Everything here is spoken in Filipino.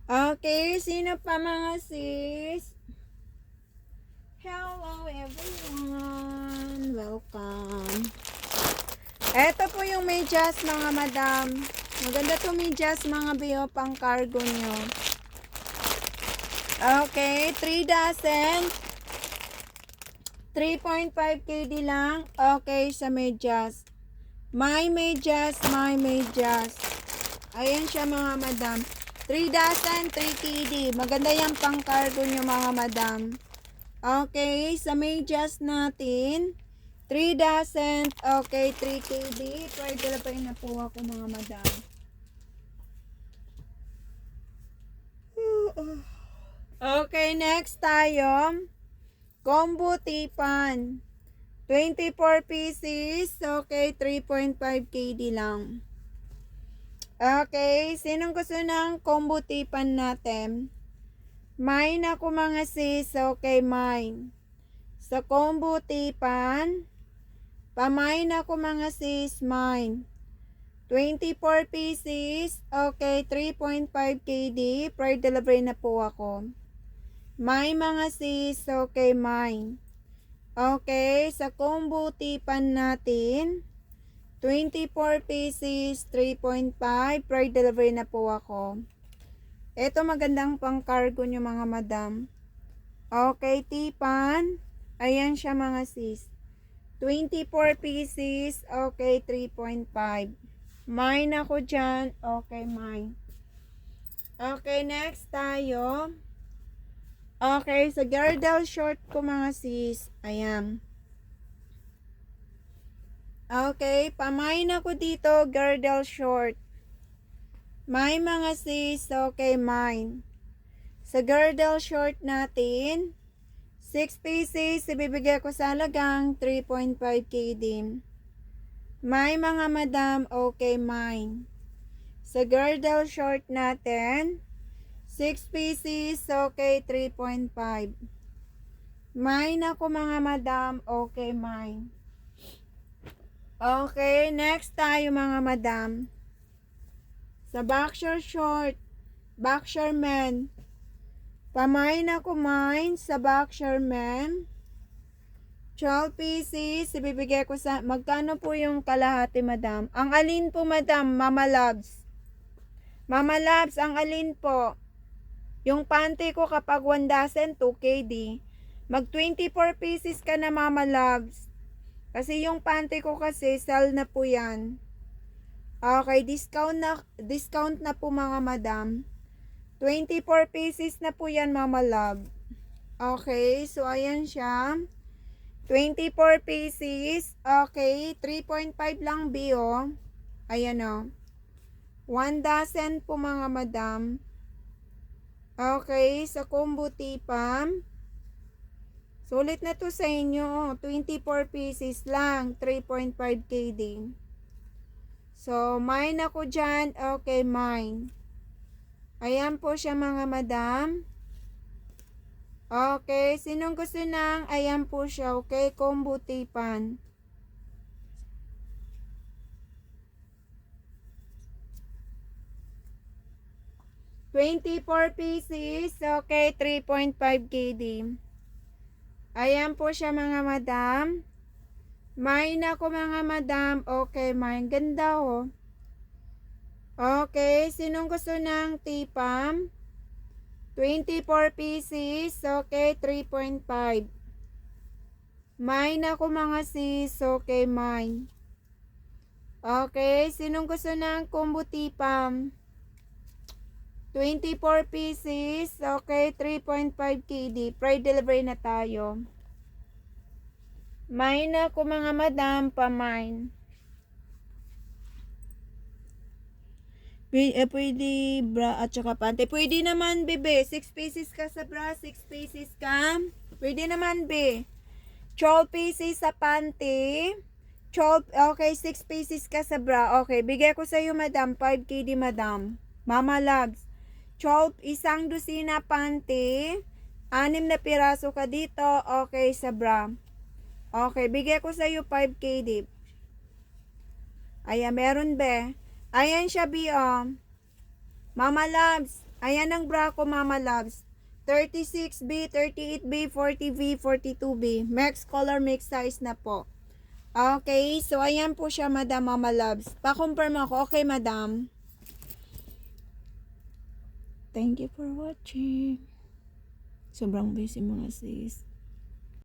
Okay, sino pa mga sis? Hello everyone! Welcome! Eto po yung medyas mga madam. Maganda to medyas mga biyo pang cargo nyo. Okay, 3 dozen. 3.5 KD lang. Okay, sa medyas. May medyas, may medyas. Ayan siya mga madam. 3 dozen, 3 KD. Maganda yan pang cargo nyo mga madam. Okay, sa medyas natin. 3 dozen. Okay, 3 KD. Pwede na pa na po ako mga madam. Okay, next tayo. Combo tipan. 24 pieces. Okay, 3.5 KD lang. Okay, sinong gusto ng combo tipan natin? Mine ako mga sis. Okay, mine. Sa combo tipan, pamain ako mga sis, mine. 24 pieces. Okay, 3.5 KD. Per delivery na po ako. May mga sis. Okay, mine. Okay, sa combo tipan natin, 24 pieces, 3.5, per delivery na po ako. Ito magandang pang cargo nyo mga madam. Okay, tipan. Ayan siya mga sis. 24 pieces, okay, 3.5. Mine ako dyan. Okay, mine. Okay, next tayo. Okay, sa girdle short ko mga sis. Ayan. Okay, pamain ako dito, girdle short. May mga sis, okay, mine. Sa girdle short natin, 6 pieces, ibibigay ko sa halagang 3.5 KD. May mga madam, okay, mine. Sa girdle short natin, 6 pieces, okay, 3.5. Mine ako mga madam, okay, mine. Okay, next tayo mga madam. Sa boxer short, boxer men. Pamain ako mine sa boxer men. 12 pieces, ibibigay ko sa, magkano po yung kalahati madam? Ang alin po madam, Mama Loves? Mama Loves, ang alin po? Yung panty ko kapag 1 dozen, 2 KD. Mag 24 pieces ka na Mama Loves. Kasi yung panty ko kasi, sell na po yan. Okay, discount na po mga madam. 24 pieces na po yan Mama Love. Okay, so ayan siya. 24 pieces. Okay, 3.5 lang bio. Ayan o. 1 dozen po mga madam. Okay, sa combo tipam. Sulit na to sa inyo. 24 pieces lang. 3.5 KD. So, mine ako dyan. Okay, mine. Ayan po siya mga madam. Okay, sinong gusto ng, ayan po siya. Okay, combo tipan. $24 pieces. Okay, 3.5 KD. Ayan po siya mga madam. Mine ako mga madam. Okay, mine. Ganda oh. Okay, sinong gusto ng tipam? 24 pieces. Okay, 3.5. Mine ako mga sis. Okay, mine. Okay, sinong gusto ng combo tipam? 24 pieces. Okay, 3.5 KD. Free delivery na tayo. Mine ako mga madam, pa mine. Pwede bra at saka panty. Pwede naman, bebe. 6 pieces ka sa bra, 6 pieces ka. Pwede naman, be. 12 pieces sa panty. 12, okay, 6 pieces ka sa bra. Okay, bigay ko sa iyo, madam. 5 KD, madam. Mama Loves. 12, isang dosina panty. 6 na piraso ka dito. Okay, sa bra. Okay, bigay ko sa iyo 5 KD. Ayan, meron be. Ayan siya, Mama Loves. Ayan ang bra ko, Mama Loves. 36B, 38B, 40V, 42B. Max color, mix size na po. Okay, so ayan po siya, Madam, Mama Loves. Pa-confirm ako. Okay, Madam. Thank you for watching. Sobrang busy mga sis.